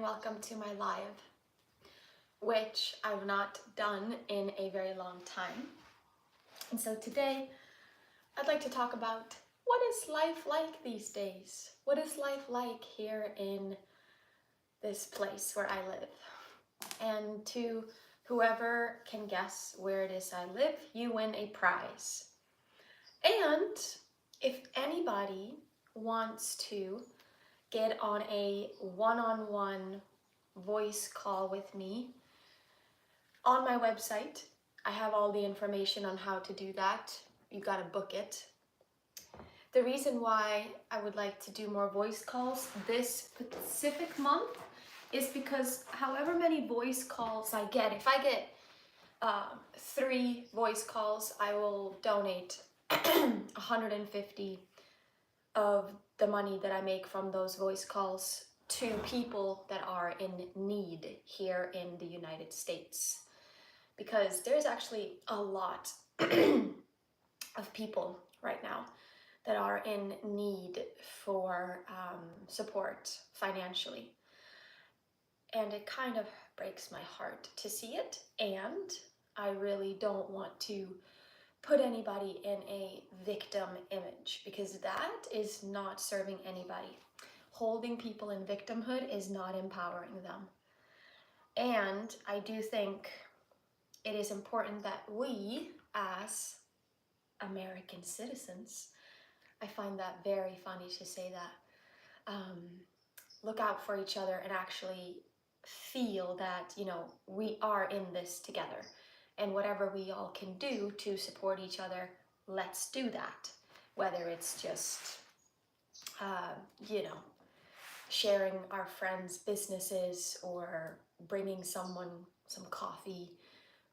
and welcome to my live, which I've not done in a very long time. And so today I'd like to talk about what is life like these days? What is life like here in this place where I live? And to whoever can guess where it is I live, you win a prize. And if anybody wants to get on a one-on-one voice call with me on my website, I have all the information on how to do that. You gotta book it. The reason why I would like to do more voice calls this specific month is because however many voice calls I get, if I get 3 voice calls, I will donate 150 of the money that I make from those voice calls to people that are in need here in the United States. Because there's actually a lot of people right now that are in need for support financially. And it kind of breaks my heart to see it, and I really don't want to put anybody in a victim image, because that is not serving anybody. Holding people in victimhood is not empowering them. And I do think it is important that we, as American citizens, I find that very funny to say that, look out for each other and actually feel that, we are in this together. And whatever we all can do to support each other, let's do that. Whether it's just, sharing our friends' businesses, or bringing someone some coffee,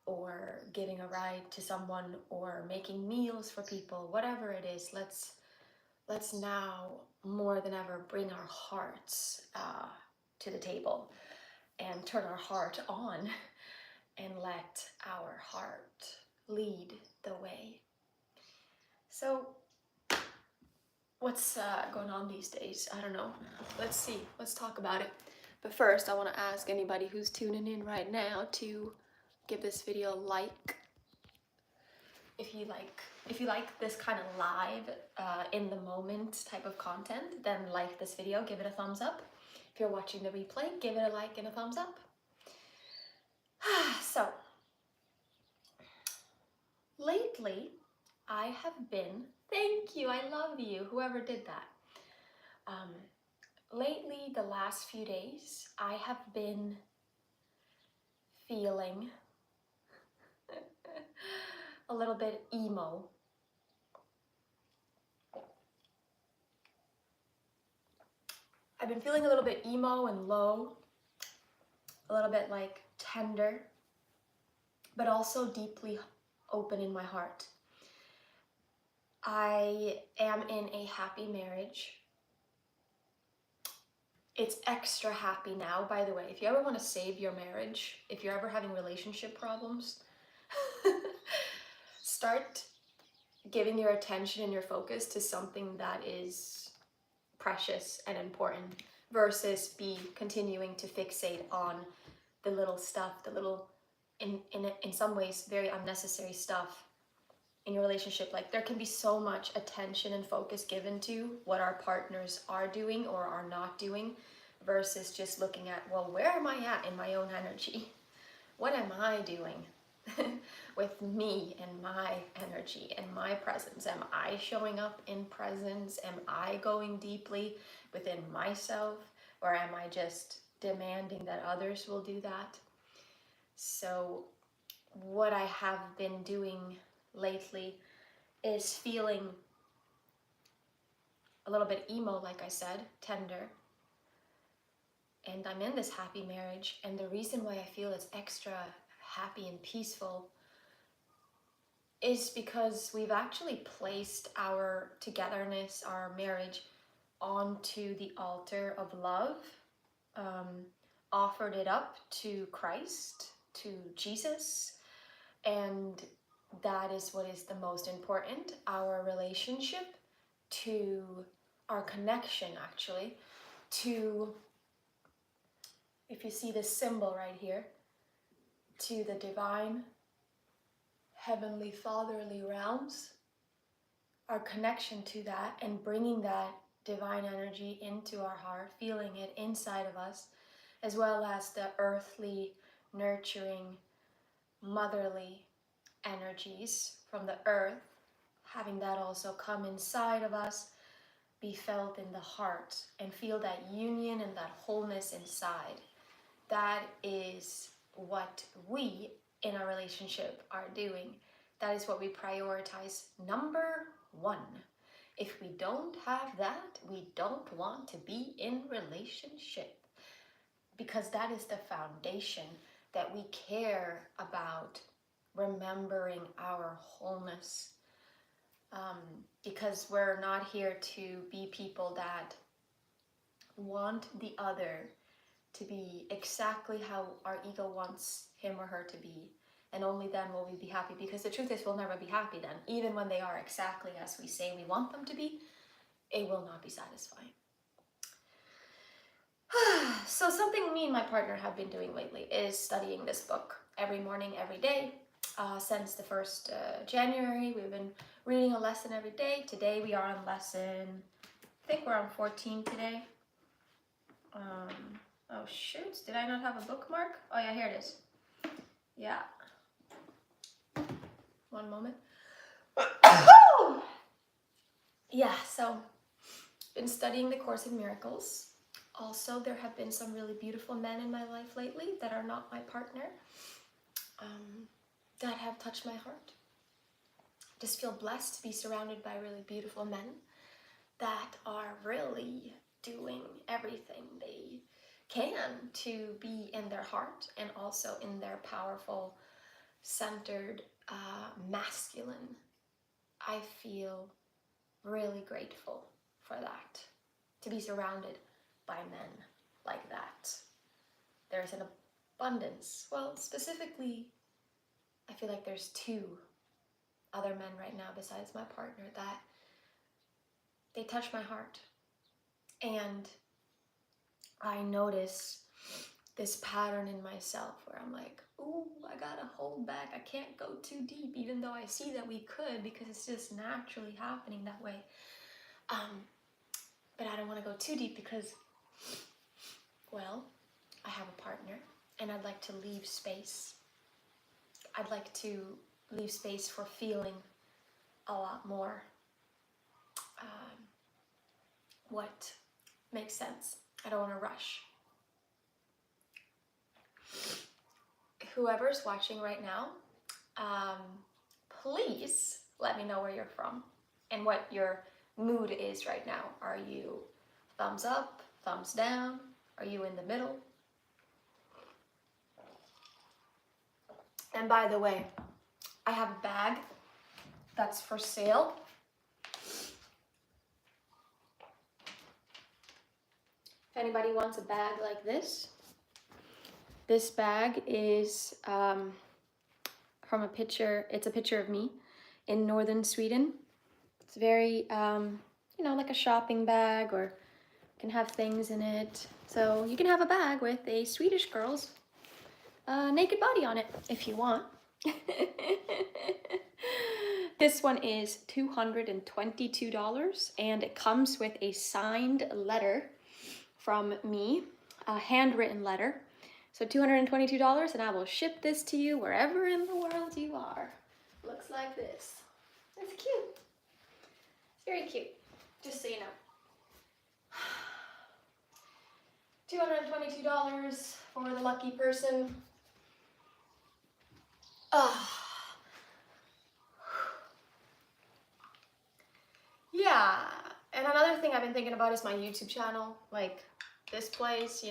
or giving a ride to someone, or making meals for people, whatever it is, let's now more than ever bring our hearts to the table and turn our heart on and let our heart lead the way. So what's going on these days? I don't know. Let's see. Let's talk about it. But first, I want to ask anybody who's tuning in right now to give this video a like. If you like this kind of live, in the moment type of content, then like this video, give it a thumbs up. If you're watching the replay, give it a like and a thumbs up. So, lately, I have been, thank you, I love you, whoever did that. Lately, the last few days, I have been feeling a little bit emo. I've been feeling a little bit emo and low, a little bit like tender, but also deeply open in my heart. I am in a happy marriage. It's extra happy now, by the way. If you ever want to save your marriage, if you're ever having relationship problems, start giving your attention and your focus to something that is precious and important, versus be continuing to fixate on the little stuff, the little, in some ways, very unnecessary stuff in your relationship. Like, there can be so much attention and focus given to what our partners are doing or are not doing, versus just looking at, well, where am I at in my own energy? What am I doing with me and my energy and my presence? Am I showing up in presence? Am I going deeply within myself? Or am I just demanding that others will do that? So what I have been doing lately is feeling a little bit emo, like I said, tender. And I'm in this happy marriage, and the reason why I feel it's extra happy and peaceful is because we've actually placed our togetherness, our marriage, onto the altar of love, offered it up to Christ, to Jesus, and that is what is the most important. Our relationship, to our connection, actually, to if you see this symbol right here, to the divine, heavenly, fatherly realms, our connection to that and bringing that divine energy into our heart, feeling it inside of us, as well as the earthly, nurturing, motherly energies from the earth, having that also come inside of us, be felt in the heart, and feel that union and that wholeness inside. That is what we in a relationship are doing. That is what we prioritize. Number one. If we don't have that, we don't want to be in relationship, because that is the foundation that we care about, remembering our wholeness. Because we're not here to be people that want the other to be exactly how our ego wants him or her to be, and only then will we be happy, because the truth is we'll never be happy then. Even when they are exactly as we say we want them to be, it will not be satisfying. So something me and my partner have been doing lately is studying this book every morning, every day. Since the 1st January, we've been reading a lesson every day. Today we are on lesson, I think we're on 14 today. Oh shoot, did I not have a bookmark? Oh yeah, here it is. Yeah. One moment. Yeah, so been studying the Course in Miracles. Also, there have been some really beautiful men in my life lately that are not my partner, that have touched my heart. Just feel blessed to be surrounded by really beautiful men that are really doing everything they can to be in their heart and also in their powerful, centered, masculine. I feel really grateful for that, to be surrounded by men like that. There's an abundance. Well, specifically, I feel like there's 2 other men right now besides my partner that they touch my heart. And I notice this pattern in myself where I'm like, ooh, I gotta hold back. I can't go too deep, even though I see that we could, because it's just naturally happening that way. But I don't want to go too deep because, well, I have a partner and I'd like to leave space. I'd like to leave space for feeling a lot more what makes sense. I don't want to rush. Whoever's watching right now, please let me know where you're from and what your mood is right now. Are you thumbs up, thumbs down? Are you in the middle? And by the way, I have a bag that's for sale. If anybody wants a bag like this bag is from a picture. It's a picture of me in northern Sweden. It's very, like a shopping bag, or can have things in it. So you can have a bag with a Swedish girl's naked body on it if you want. This one is $222, and it comes with a signed letter from me, a handwritten letter. So $222, and I will ship this to you wherever in the world you are. Looks like this. It's cute. It's very cute, just so you know. $222 for the lucky person. Yeah, and another thing I've been thinking about is my YouTube channel. Like, this place,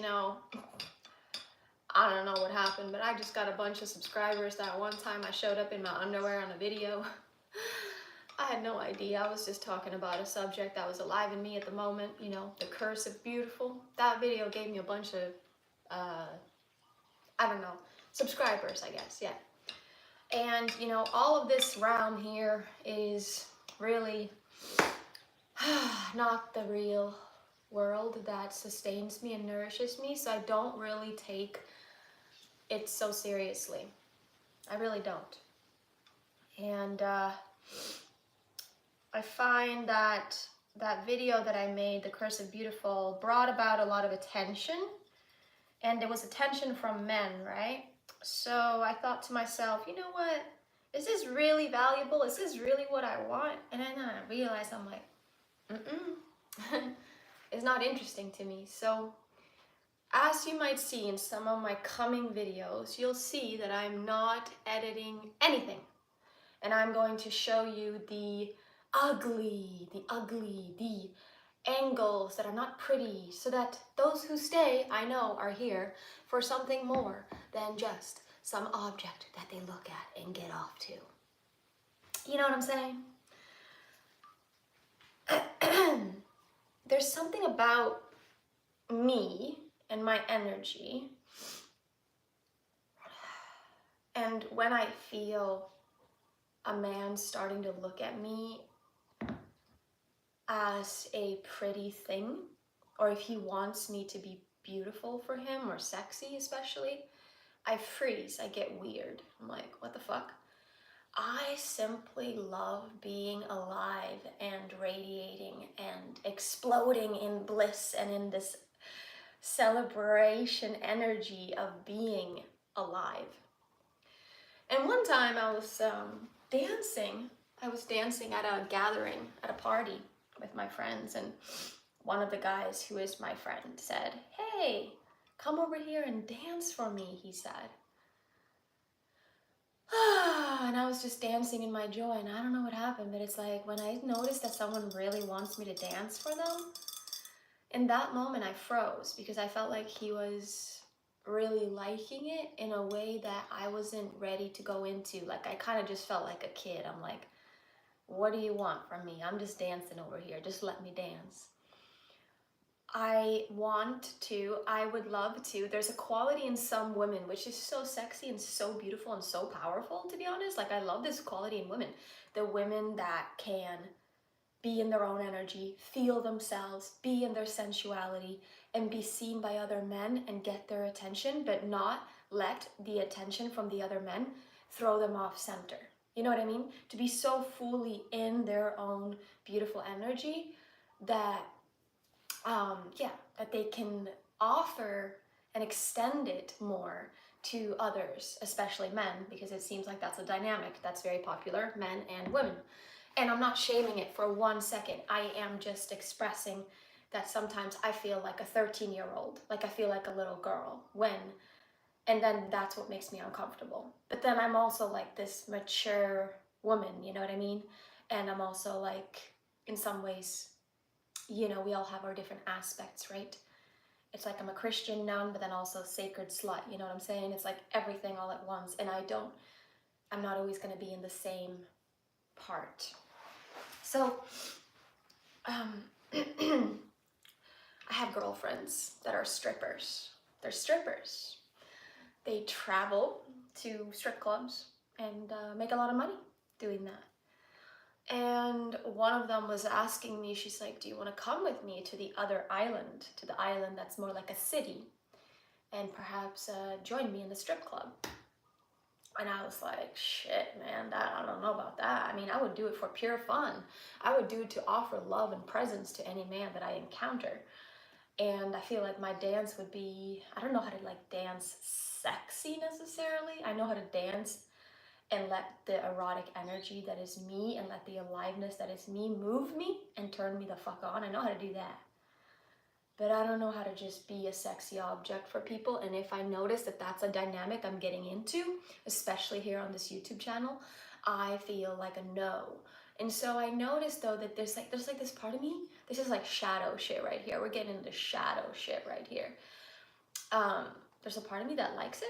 I don't know what happened, but I just got a bunch of subscribers that one time I showed up in my underwear on a video. I had no idea. I was just talking about a subject that was alive in me at the moment, the curse of beautiful. That video gave me a bunch of, subscribers, I guess, yeah. And, all of this realm here is really not the real world that sustains me and nourishes me, so I don't really take it so seriously. I really don't. And I find that that video that I made, The Curse of Beautiful, brought about a lot of attention, and it was attention from men, right? So I thought to myself, you know what? Is this really valuable? Is this really what I want? And then I realized, I'm like, it's not interesting to me. So as you might see in some of my coming videos, you'll see that I'm not editing anything. And I'm going to show you the ugly, the angles that are not pretty, so that those who stay, I know, are here for something more than just some object that they look at and get off to. You know what I'm saying? There's something about me and my energy, and when I feel a man starting to look at me as a pretty thing, or if he wants me to be beautiful for him or sexy especially, I freeze, I get weird. I'm like, what the fuck? I simply love being alive and radiating and exploding in bliss and in this celebration energy of being alive. And one time I was dancing. I was dancing at a gathering, at a party with my friends, and one of the guys who is my friend said, "Hey, come over here and dance for me," he said. And I was just dancing in my joy, and I don't know what happened, but it's like when I noticed that someone really wants me to dance for them, in that moment I froze, because I felt like he was really liking it in a way that I wasn't ready to go into. Like, I kind of just felt like a kid. I'm like, what do you want from me? I'm just dancing over here. Just let me dance. I would love to. There's a quality in some women which is so sexy and so beautiful and so powerful, to be honest. Like, I love this quality in women. The women that can be in their own energy, feel themselves, be in their sensuality, and be seen by other men and get their attention, but not let the attention from the other men throw them off center. You know what I mean? To be so fully in their own beautiful energy that that they can offer and extend it more to others, especially men, because it seems like that's a dynamic that's very popular, men and women. And I'm not shaming it for 1 second. I am just expressing that sometimes I feel like a 13-year-old, like I feel like a little girl and then that's what makes me uncomfortable. But then I'm also like this mature woman, you know what I mean? And I'm also like, in some ways, you know, we all have our different aspects, right? It's like I'm a Christian nun, but then also sacred slut, you know what I'm saying? It's like everything all at once, and I'm not always going to be in the same part. So, I have girlfriends that are strippers. They're strippers. They travel to strip clubs and make a lot of money doing that. And one of them was asking me, she's like, do you want to come with me to the other island, to the island that's more like a city, and perhaps join me in the strip club? And I was like, shit, man, I don't know about that. I mean, I would do it for pure fun. I would do it to offer love and presence to any man that I encounter. And I feel like my dance would be, I don't know how to like dance sexy necessarily. I know how to dance and let the erotic energy that is me and let the aliveness that is me move me and turn me the fuck on. I know how to do that. But I don't know how to just be a sexy object for people. And if I notice that that's a dynamic I'm getting into, especially here on this YouTube channel, I feel like a no. And so I noticed though that there's like this part of me, this is like shadow shit right here. We're getting into shadow shit right here. There's a part of me that likes it.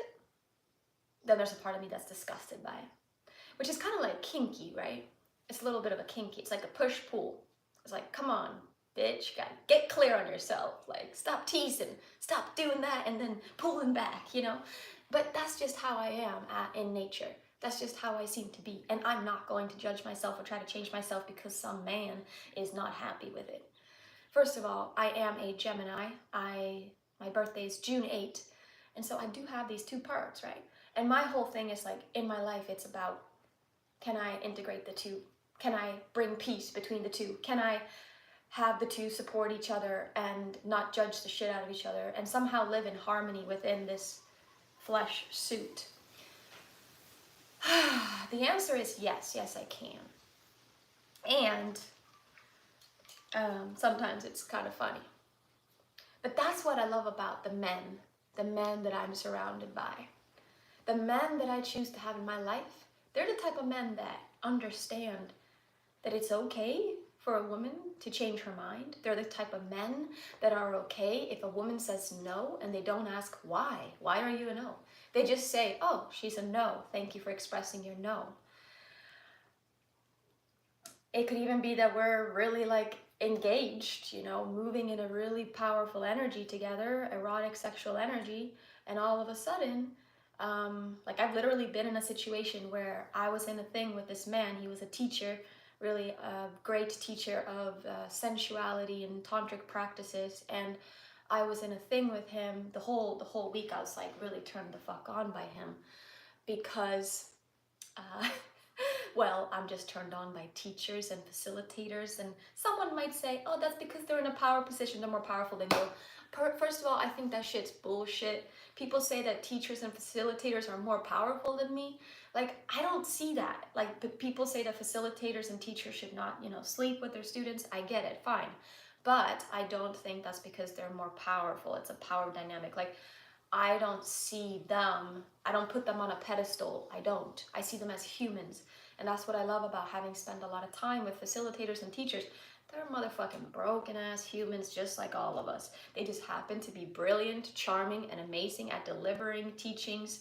Then there's a part of me that's disgusted by it, which is kind of like kinky, right? It's a little bit of a kinky. It's like a push-pull. It's like, come on, bitch, gotta get clear on yourself. Like, stop teasing, stop doing that, and then pulling back, you know? But that's just how I am in nature. That's just how I seem to be. And I'm not going to judge myself or try to change myself because some man is not happy with it. First of all, I am a Gemini. My birthday is June 8th, and so I do have these two parts, right? And my whole thing is like, in my life, it's about, can I integrate the two? Can I bring peace between the two? Can I have the two support each other and not judge the shit out of each other and somehow live in harmony within this flesh suit? The answer is yes, I can. And sometimes it's kind of funny. But that's what I love about the men that I'm surrounded by. The men that I choose to have in my life, they're the type of men that understand that it's okay for a woman to change her mind. They're the type of men that are okay if a woman says no and they don't ask why. Why are you a no? They just say, oh, she's a no. Thank you for expressing your no. It could even be that we're really like engaged, you know, moving in a really powerful energy together, erotic sexual energy, and all of a sudden, like I've literally been in a situation where I was in a thing with this man. He was a teacher, really a great teacher of sensuality and tantric practices, and I was in a thing with him the whole week. I was like really turned the fuck on by him because well, I'm just turned on by teachers and facilitators, and someone might say, oh, that's because they're in a power position, they're more powerful than you. First of all, I think that shit's bullshit. People say that teachers and facilitators are more powerful than me. Like, I don't see that. Like, people say that facilitators and teachers should not, you know, sleep with their students. I get it, fine. But I don't think that's because they're more powerful. It's a power dynamic. Like, I don't see them, I don't put them on a pedestal. I don't. I see them as humans. And that's what I love about having spent a lot of time with facilitators and teachers. They're motherfucking broken ass humans just like all of us. They just happen to be brilliant, charming, and amazing at delivering teachings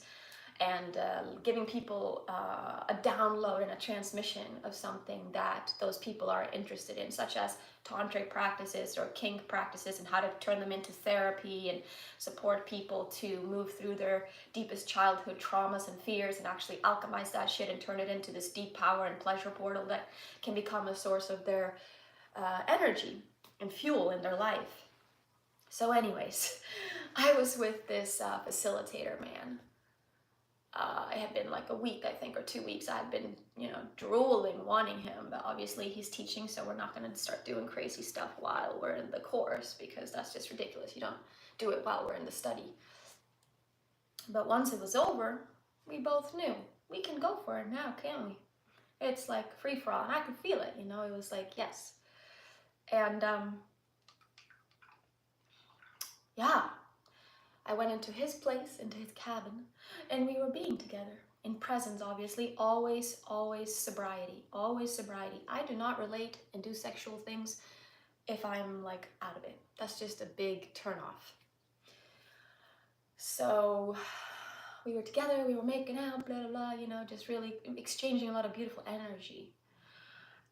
and giving people a download and a transmission of something that those people are interested in, such as tantric practices or kink practices, and how to turn them into therapy and support people to move through their deepest childhood traumas and fears and actually alchemize that shit and turn it into this deep power and pleasure portal that can become a source of their energy and fuel in their life. So anyways, I was with this facilitator man. It had been like a week, I think, or 2 weeks. I had been, you know, drooling, wanting him, but obviously he's teaching, so we're not going to start doing crazy stuff while we're in the course, because that's just ridiculous. You don't do it while we're in the study. But once it was over, we both knew we can go for it now, can't we? It's like free for all, and I could feel it, you know. It was like, yes. And yeah, I went into his place, into his cabin, and we were being together in presence, obviously. Always sobriety, always sobriety. I do not relate and do sexual things if I'm like out of it. That's just a big turnoff. So we were together, we were making out, blah, blah, blah, you know, just really exchanging a lot of beautiful energy.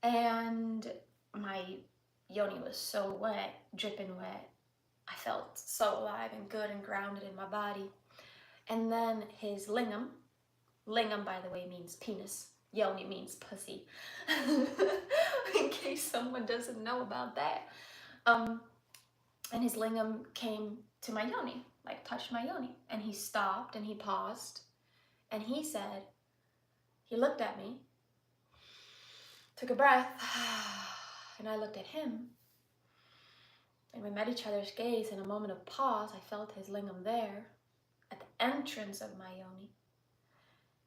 And my yoni was so wet, dripping wet. I felt so alive and good and grounded in my body. And then his lingam, by the way, means penis. Yoni means pussy. In case someone doesn't know about that. And his lingam came to my yoni, like touched my yoni. And he stopped and he paused. And he said, he looked at me, took a breath, and I looked at him. And we met each other's gaze. In a moment of pause, I felt his lingam there at the entrance of my yoni.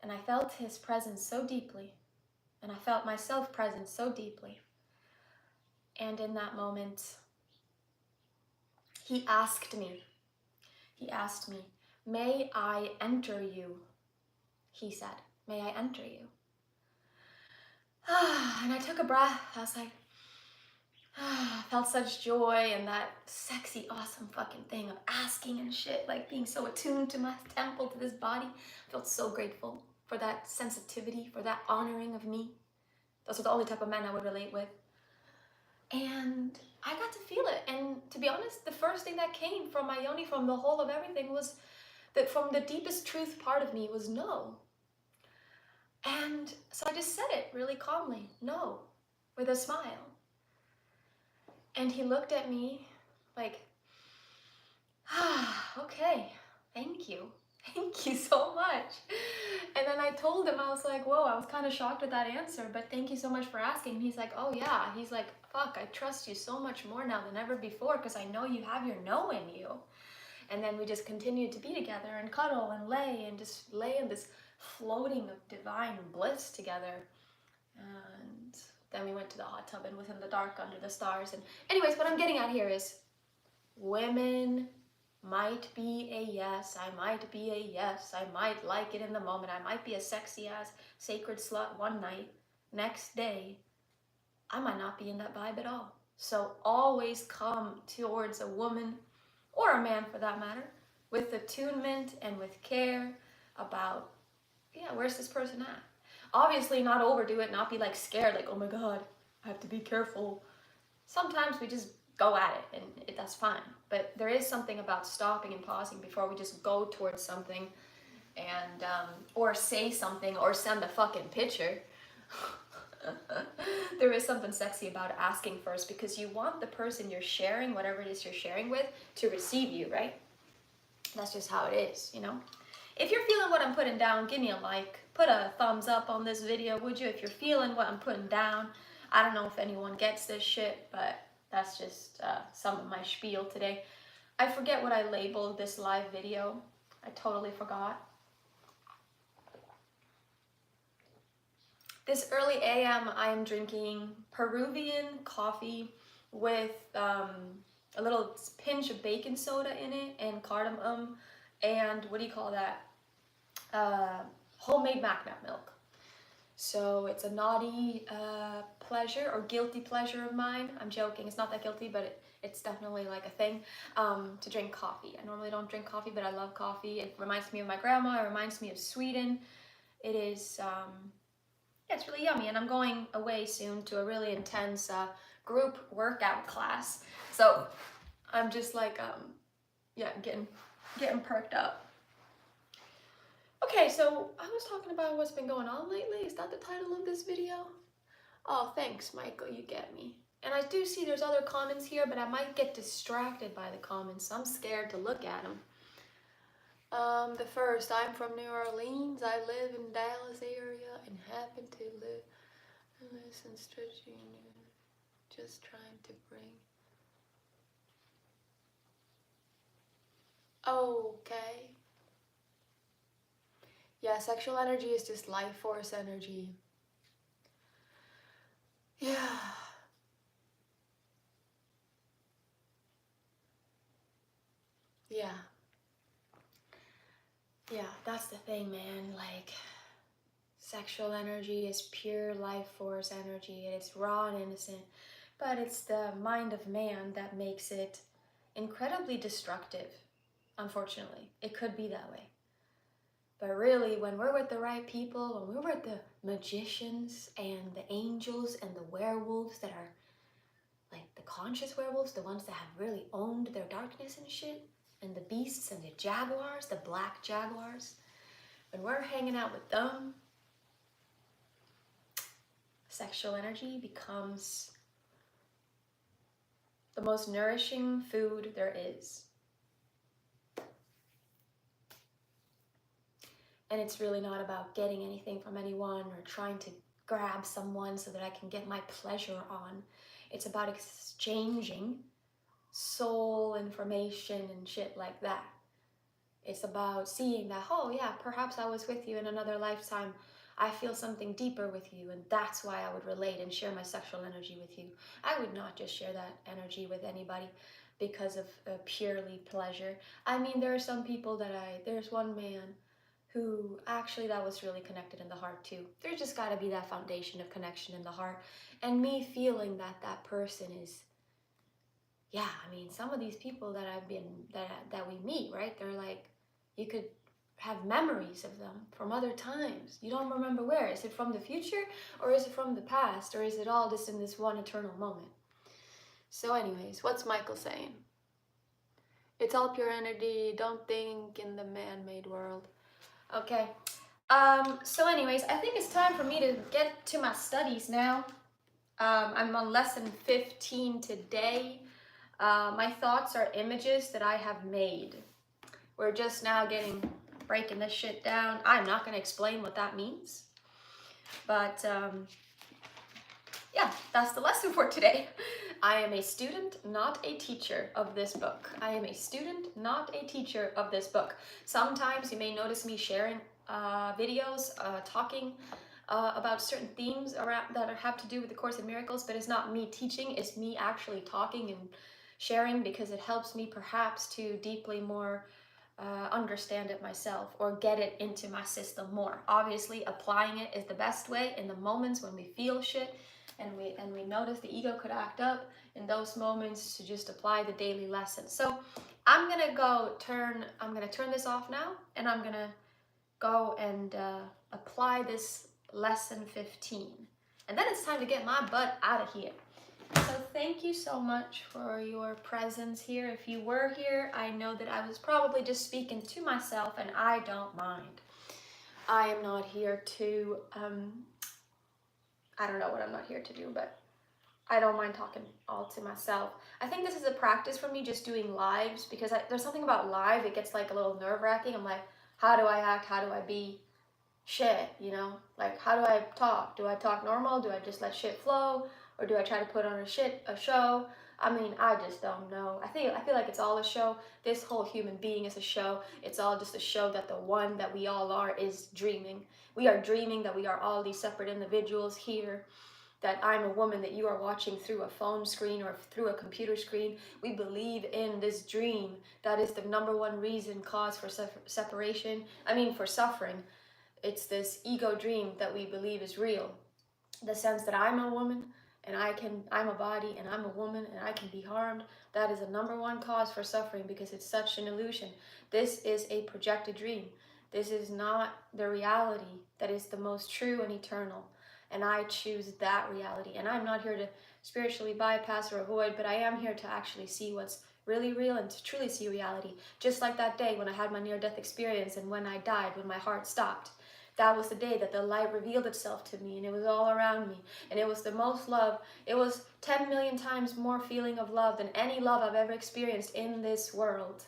And I felt his presence so deeply. And I felt myself present so deeply. And in that moment, he asked me, may I enter you? He said, may I enter you? And I took a breath. I was like, felt such joy and that sexy, awesome fucking thing of asking and shit, like being so attuned to my temple, to this body. I felt so grateful for that sensitivity, for that honoring of me. Those are the only type of men I would relate with. And I got to feel it. And to be honest, the first thing that came from my yoni, from the whole of everything, was that from the deepest truth part of me was no. And so I just said it really calmly, no, with a smile. And he looked at me like, okay, thank you. Thank you so much. And then I told him, I was like, whoa, I was kind of shocked with that answer, but thank you so much for asking. And he's like, oh yeah. He's like, fuck, I trust you so much more now than ever before because I know you have your no in you. And then we just continued to be together and cuddle and just lay in this floating of divine bliss together. And then we went to the hot tub and was in the dark under the stars. And anyways, what I'm getting at here is women might be a yes, I might be a yes, I might like it in the moment, I might be a sexy ass sacred slut one night, next day I might not be in that vibe at all. So always come towards a woman, or a man for that matter, with attunement and with care about, yeah, where's this person at? Obviously not overdo it, not be like scared, like, oh my god, I have to be careful. Sometimes we just go at it and that's fine. But there is something about stopping and pausing before we just go towards something and, or say something or send a fucking picture. There is something sexy about asking first because you want the person you're sharing, whatever it is you're sharing with, to receive you, right? That's just how it is, you know? If you're feeling what I'm putting down, give me a like. Put a thumbs up on this video, would you? If you're feeling what I'm putting down. I don't know if anyone gets this shit, but that's just some of my spiel today. I forget what I labeled this live video. I totally forgot. This early AM, I am drinking Peruvian coffee with a little pinch of baking soda in it and cardamom and what do you call that? Homemade MacNut milk. So it's a naughty pleasure or guilty pleasure of mine. I'm joking, it's not that guilty, but it's definitely like a thing to drink coffee. I normally don't drink coffee, but I love coffee. It reminds me of my grandma, it reminds me of Sweden. It is, yeah, it's really yummy. And I'm going away soon to a really intense group workout class. So I'm just like, yeah, getting perked up. Okay, so I was talking about what's been going on lately. Is that the title of this video? Oh, thanks, Michael, you get me. And I do see there's other comments here, but I might get distracted by the comments, so I'm scared to look at them. The first, I'm from New Orleans. I live in Dallas area and happen to live in Stretch Union. Just trying to bring. Okay. Yeah, sexual energy is just life force energy. Yeah. Yeah. Yeah, that's the thing, man. Like, sexual energy is pure life force energy. It's raw and innocent. But it's the mind of man that makes it incredibly destructive, unfortunately. It could be that way. But really, when we're with the right people, when we're with the magicians and the angels and the werewolves that are like the conscious werewolves, the ones that have really owned their darkness and shit, and the beasts and the jaguars, the black jaguars, when we're hanging out with them, sexual energy becomes the most nourishing food there is. And it's really not about getting anything from anyone or trying to grab someone so that I can get my pleasure on. It's about exchanging soul information and shit like that. It's about seeing that, oh yeah, perhaps I was with you in another lifetime. I feel something deeper with you, and that's why I would relate and share my sexual energy with you. I would not just share that energy with anybody because of purely pleasure. I mean, there are some people that there's one man who actually that was really connected in the heart too. There's just got to be that foundation of connection in the heart, and me feeling that that person is, yeah, I mean, some of these people that that we meet, right, they're like, you could have memories of them from other times. You don't remember where. Is it from the future, or is it from the past, or is it all just in this one eternal moment? So anyways, what's Michael saying? It's all pure energy. Don't think in the man-made world. Okay. So anyways, I think it's time for me to get to my studies now. I'm on lesson 15 today. My thoughts are images that I have made. We're just now breaking this shit down. I'm not going to explain what that means. But yeah, that's the lesson for today. I am a student, not a teacher of this book. I am a student, not a teacher of this book. Sometimes you may notice me sharing videos, talking about certain themes around that have to do with the Course in Miracles, but it's not me teaching, it's me actually talking and sharing, because it helps me perhaps to deeply more understand it myself or get it into my system more. Obviously, applying it is the best way in the moments when we feel shit and we notice the ego could act up in those moments, to just apply the daily lesson. So I'm gonna turn this off now, and I'm gonna go and apply this lesson 15. And then it's time to get my butt out of here. So thank you so much for your presence here. If you were here, I know that I was probably just speaking to myself, and I don't mind. I am not here to, I don't know what I'm not here to do, but I don't mind talking all to myself. I think this is a practice for me, just doing lives, because there's something about live, it gets like a little nerve-wracking. I'm like, how do I act? How do I be? Shit, you know? Like, how do I talk? Do I talk normal? Do I just let shit flow? Or do I try to put on a show? I mean, I just don't know. I feel like it's all a show. This whole human being is a show. It's all just a show that the one that we all are is dreaming. We are dreaming that we are all these separate individuals here, that I'm a woman that you are watching through a phone screen or through a computer screen. We believe in this dream. That is the number one reason, cause for separation. I mean, for suffering. It's this ego dream that we believe is real. The sense that I'm a woman and I'm a body and I'm a woman and I can be harmed. That is the number one cause for suffering, because it's such an illusion. This is a projected dream. This is not the reality that is the most true and eternal. And I choose that reality. And I'm not here to spiritually bypass or avoid, but I am here to actually see what's really real and to truly see reality. Just like that day when I had my near-death experience and when I died, when my heart stopped. That was the day that the light revealed itself to me, and it was all around me, and it was the most love. It was 10 million times more feeling of love than any love I've ever experienced in this world.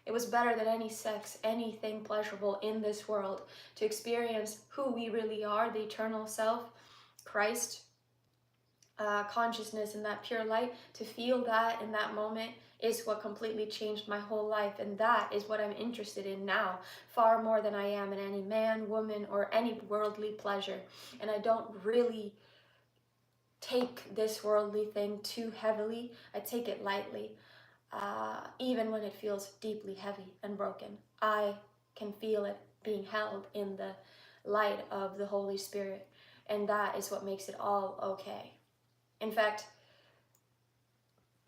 It was better than any sex, anything pleasurable in this world, to experience who we really are, the eternal self, Christ, consciousness, and that pure light. To feel that in that moment is what completely changed my whole life, and that is what I'm interested in now, far more than I am in any man, woman, or any worldly pleasure. And I don't really take this worldly thing too heavily. I take it lightly, even when it feels deeply heavy and broken. I can feel it being held in the light of the Holy Spirit, and that is what makes it all okay. In fact,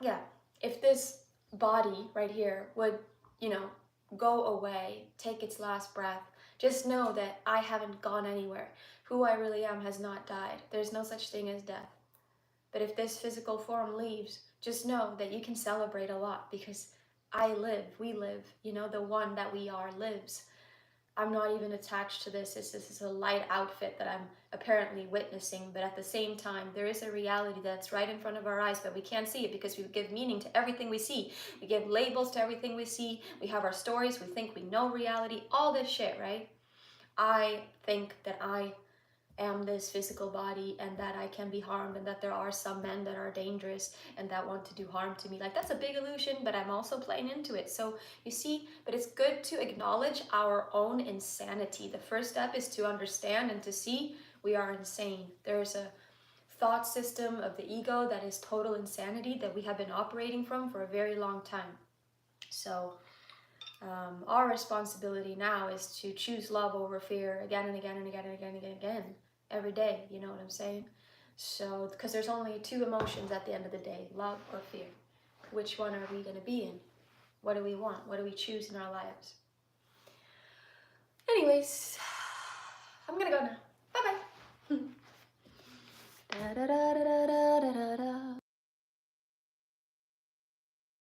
yeah, if this body right here would, go away, take its last breath, just know that I haven't gone anywhere. Who I really am has not died. There's no such thing as death. But if this physical form leaves, just know that you can celebrate a lot, because I live, we live, the one that we are lives. I'm not even attached to this. This is a light outfit that I'm apparently witnessing, but at the same time, there is a reality that's right in front of our eyes, but we can't see it because we give meaning to everything we see. We give labels to everything we see. We have our stories. We think we know reality. All this shit, right? I think that I am this physical body and that I can be harmed, and that there are some men that are dangerous and that want to do harm to me. Like, that's a big illusion, but I'm also playing into it. So you see, but it's good to acknowledge our own insanity. The first step is to understand and to see we are insane. There's a thought system of the ego that is total insanity that we have been operating from for a very long time. So our responsibility now is to choose love over fear again and again and again and again and again, every day. You know what I'm saying? So, because there's only two emotions at the end of the day, love or fear. Which one are we going to be in? What do we want? What do we choose in our lives? Anyways, I'm going to go now. Bye-bye. Da, da, da, da, da.